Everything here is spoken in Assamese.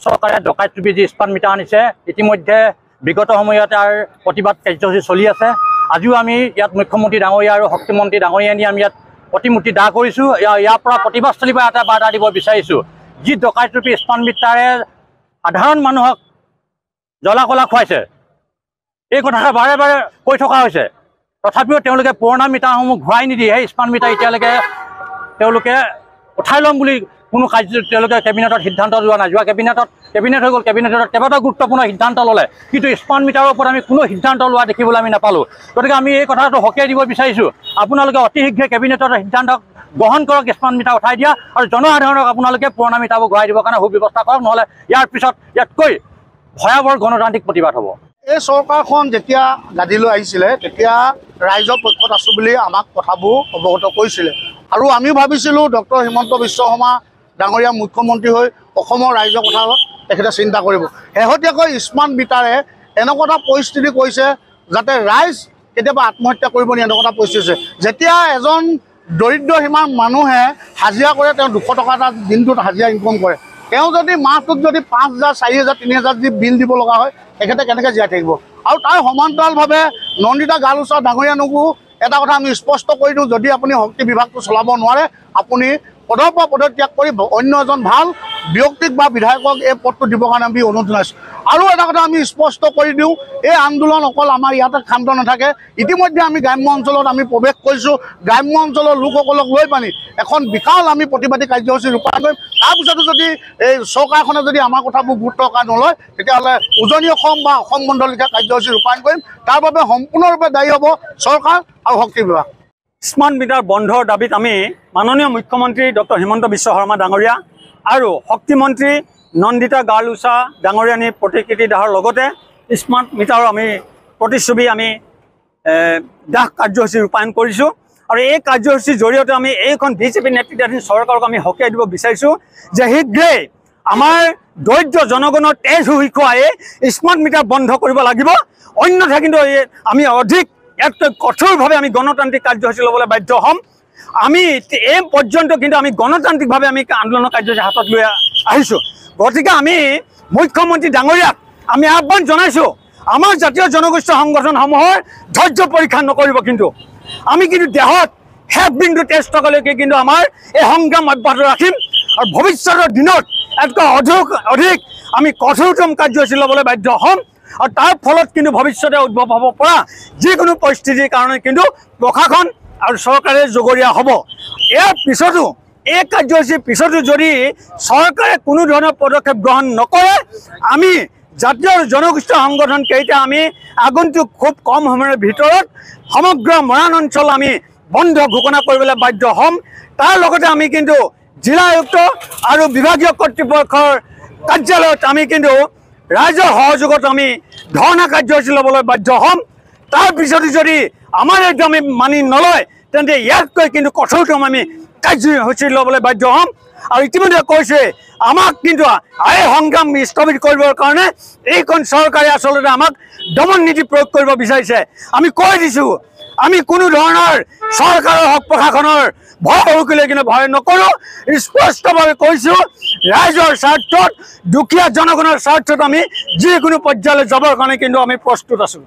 চৰকাৰে ডকাইত টুপি যি স্মাৰ্ট মিটাৰ আনিছে ইতিমধ্যে বিগত সময়ত তাৰ প্ৰতিবাদ কাৰ্যসূচী চলি আছে। আজিও আমি ইয়াত মুখ্যমন্ত্ৰী ডাঙৰীয়া আৰু শক্তিমন্ত্ৰী ডাঙৰীয়া নি আমি ইয়াত প্ৰতিমূৰ্তি দাহ কৰিছোঁ। ইয়াৰ পৰা প্ৰতিবাদস্থলীৰ পৰা এটা বাৰ্তা দিব বিচাৰিছোঁ, যি ডকাইত টুপি স্মাৰ্ট মিটাৰে সাধাৰণ মানুহক জ্বলা কলা খুৱাইছে, এই কথাষাৰ বাৰে বাৰে কৈ থকা হৈছে। তথাপিও তেওঁলোকে পুৰণা মিটাৰসমূহ ঘূৰাই নিদিয়ে। সেই স্মাৰ্ট মিটাৰ এতিয়ালৈকে তেওঁলোকে উঠাই ল'ম বুলি কোনো কাৰ্য তেওঁলোকে কেবিনেটত সিদ্ধান্ত লোৱা নাই। যোৱা কেবিনেট হৈ গ'ল, কেবিনেটত কেইবাটাও গুৰুত্বপূৰ্ণ সিদ্ধান্ত ল'লে, কিন্তু স্মাৰ্ট মিটাৰৰ ওপৰত আমি কোনো সিদ্ধান্ত লোৱা দেখিবলৈ আমি নাপালোঁ। গতিকে আমি এই কথাটো সকীয়াই দিব বিচাৰিছোঁ, আপোনালোকে অতি শীঘ্ৰে কেবিনেটৰ সিদ্ধান্ত গ্ৰহণ কৰক, স্মাৰ্ট মিটাৰ উঠাই দিয়া আৰু জনসাধাৰণক আপোনালোকে পুৰণা মিটাৰবোৰ ঘূৰাই দিবৰ কাৰণে সুব্যৱস্থা কৰক, নহ'লে ইয়াৰ পিছত ইয়াতকৈ ভয়াৱহ গণতান্ত্ৰিক প্ৰতিবাদ হ'ব। এই চৰকাৰখন যেতিয়া গাদীলৈ আহিছিলে তেতিয়া ৰাইজৰ পক্ষত আছোঁ বুলি আমাক কথাবোৰ অৱগত কৰিছিলে আৰু আমিও ভাবিছিলোঁ ডক্টৰ হিমন্ত বিশ্ব শৰ্মা ডাঙৰীয়া মুখ্যমন্ত্ৰী হৈ অসমৰ ৰাইজৰ কথা তেখেতে চিন্তা কৰিব। শেহতীয়াকৈ স্মাৰ্ট মিটাৰে এনেকুৱা এটা পৰিস্থিতি কৰিছে যাতে ৰাইজ কেতিয়াবা আত্মহত্যা কৰিব নি এনেকুৱা এটা পৰিস্থিতি হৈছে। যেতিয়া এজন দৰিদ্ৰ সীমাৰ মানুহে হাজিৰা কৰে, তেওঁ 200 টকা এটা দিনটোত হাজিৰা ইনকম কৰে, তেওঁ যদি মাহটোত যদি 5,000, 4,000, 3,000 যদি বিল দিব লগা হয়, তেখেতে কেনেকৈ জীয়াই থাকিব? আৰু তাৰ সমান্তৰালভাৱে নন্দিতা গালুচা ডাঙৰীয়ানকো এটা কথা আমি স্পষ্ট কৰি দিওঁ, যদি আপুনি শক্তি বিভাগটো চলাব নোৱাৰে, আপুনি পদৰ পৰা পদত্যাগ কৰি অন্য এজন ভাল ব্যক্তিক বা বিধায়কক এই পদটো দিবৰ কাৰণে আমি অনুৰোধ জনাইছোঁ। আৰু এটা কথা আমি স্পষ্ট কৰি দিওঁ, এই আন্দোলন অকল আমাৰ ইয়াতে ক্ষান্ত নাথাকে। ইতিমধ্যে আমি গ্ৰাম্য অঞ্চলত আমি প্ৰৱেশ কৰিছোঁ, গ্ৰাম্য অঞ্চলৰ লোকসকলক লৈ পানি এখন বিশাল আমি প্ৰতিবাদী কাৰ্যসূচী ৰূপায়ণ কৰিম। তাৰপিছতো যদি এই চৰকাৰখনে যদি আমাৰ কথাবোৰ গুৰুত্ব নলয়, তেতিয়াহ'লে উজনি অসম বা অসম বন্ধ লিখা কাৰ্যসূচী ৰূপায়ণ কৰিম। তাৰ বাবে সম্পূৰ্ণৰূপে দায়ী হ'ব চৰকাৰ আৰু শক্তি বিভাগ। স্মাৰ্ট মিটাৰ বন্ধৰ দাবীত আমি মাননীয় মুখ্যমন্ত্ৰী ডক্টৰ হিমন্ত বিশ্ব শৰ্মা ডাঙৰীয়া আৰু শক্তিমন্ত্ৰী নন্দিতা গালুচা ডাঙৰীয়ানী প্ৰতিকৃতি দাহৰ লগতে স্মাৰ্ট মিটাৰৰ আমি প্ৰতিচ্ছবি আমি দাহ কাৰ্যসূচী ৰূপায়ণ কৰিছোঁ। আৰু এই কাৰ্যসূচীৰ জৰিয়তে আমি এইখন বিজেপি নেতৃত্বাধীন চৰকাৰক আমি সকীয়াই দিব বিচাৰিছোঁ যে শীঘ্ৰেই আমাৰ দৰিদ্ৰ জনগণৰ তেজ শুকুৱাই স্মাৰ্ট মিটাৰ বন্ধ কৰিব লাগিব, অন্যথা কিন্তু আমি অধিক ইয়াতকৈ কঠোৰভাৱে আমি গণতান্ত্ৰিক কাৰ্যসূচী ল'বলৈ বাধ্য হ'ম। আমি এই পৰ্যন্ত কিন্তু আমি গণতান্ত্ৰিকভাৱে আমি আন্দোলনৰ কাৰ্যসূচী হাতত লৈ আহিছোঁ। গতিকে আমি মুখ্যমন্ত্ৰী ডাঙৰীয়াক আমি আহ্বান জনাইছোঁ, আমাৰ জাতীয় জনগোষ্ঠী সংগঠনসমূহৰ ধৈৰ্য পৰীক্ষা নকৰিব। কিন্তু আমি কিন্তু দেহত শেষ বিন্দু তেজ টকালৈকে কিন্তু আমাৰ এই সংগ্ৰাম অব্যাহত ৰাখিম আৰু ভৱিষ্যতৰ দিনত ইয়াতকৈ অধিক আমি কঠোৰতম কাৰ্যসূচী ল'বলৈ বাধ্য হ'ম। আৰু তাৰ ফলত কিন্তু ভৱিষ্যতে উদ্ভৱ হ'ব পৰা যিকোনো পৰিস্থিতিৰ কাৰণে কিন্তু প্ৰশাসন আৰু চৰকাৰে জগৰীয়া হ'ব। ইয়াৰ পিছতো এই কাৰ্যসূচীৰ পিছতো যদি চৰকাৰে কোনো ধৰণৰ পদক্ষেপ গ্ৰহণ নকৰে, আমি জাতীয় জনগোষ্ঠী সংগঠন কেইটা আমি আগন্তুক খুব কম সময়ৰ ভিতৰত সমগ্ৰ মৰাণ অঞ্চল আমি বন্ধ ঘোষণা কৰিবলৈ বাধ্য হ'ম। তাৰ লগতে আমি কিন্তু জিলা আয়ুক্ত আৰু বিভাগীয় কৰ্তৃপক্ষৰ কাৰ্যালয়ত আমি কিন্তু ৰাইজৰ সহযোগত আমি ধৰ্ণা কাৰ্যসূচী ল'বলৈ বাধ্য হ'ম। তাৰপিছতো যদি আমাৰ এইটো আমি মানি নলয়, তেন্তে ইয়াতকৈ কিন্তু কঠোৰতম আমি কাৰ্যসূচী ল'বলৈ বাধ্য হ'ম। আৰু ইতিমধ্যে কৈছে আমাক কিন্তু এই সংগ্ৰাম স্থগিত কৰিবৰ কাৰণে এইখন চৰকাৰে আচলতে আমাক দমন নীতি প্ৰয়োগ কৰিব বিচাৰিছে। আমি কৈ দিছোঁ, আমি কোনো ধৰণৰ চৰকাৰৰ হওক প্ৰশাসনৰ ভয় সৰুকিলে কিন্তু ভয় নকৰোঁ। স্পষ্টভাৱে কৈছোঁ, ৰাইজৰ স্বাৰ্থত, দুখীয়া জনগণৰ স্বাৰ্থত আমি যিকোনো পৰ্যায়লৈ যাবৰ কাৰণে কিন্তু আমি প্ৰস্তুত আছোঁ।